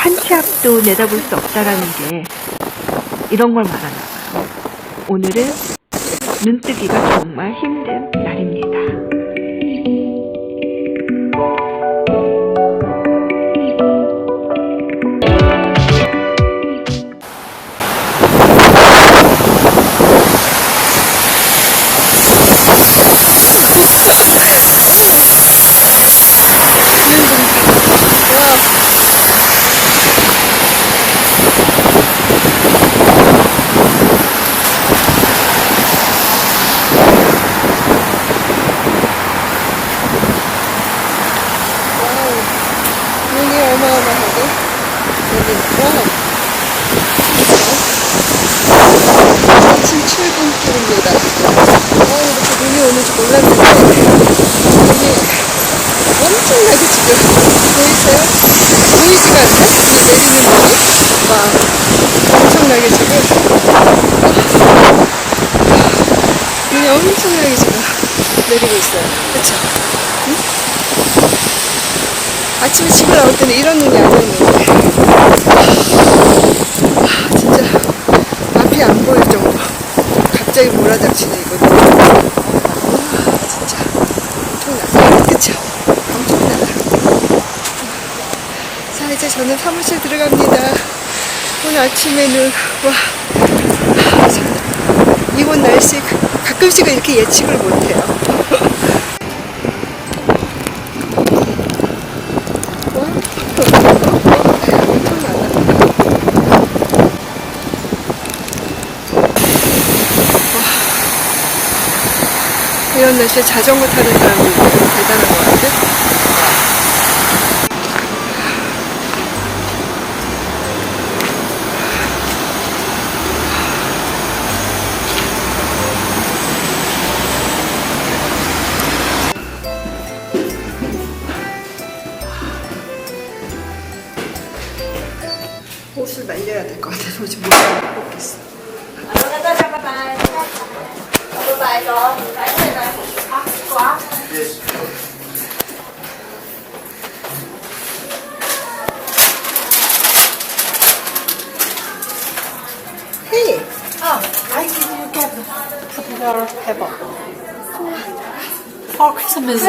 한 치 앞도 내다볼 수 없다라는 게 이런 걸 말하나 봐요. 오늘은 눈뜨기가 정말 힘든 날입니다. 눈이 어마어마하게 내리니까 아침 7분길입니다. 이렇게 눈이 오는지 몰랐는데 눈이 엄청나게 지금 보이세요? 보이지가 않나? 이 내리는 눈이? 와, 엄청나게 지금 눈이 엄청나게 지금 내리고 있어요. 그쵸? 응? 아침에 집을 나올 때는 이런 눈이 아니었는데 진짜 앞이 안 보일 정도 갑자기 몰아닥치네 이거. 진짜 엄청나다. 그쵸? 엄청나다. 자, 이제 저는 사무실 들어갑니다. 오늘 아침에는 이곳 날씨 가끔씩은 이렇게 예측을 못해요. 이런 날씨에 자전거 타는 사람이 대단한 것 같아. 옷을 말려야 될 것 같아서 지금 못 먹겠어. Hey. Oh, I can you get a couple of pepper. For Christmas.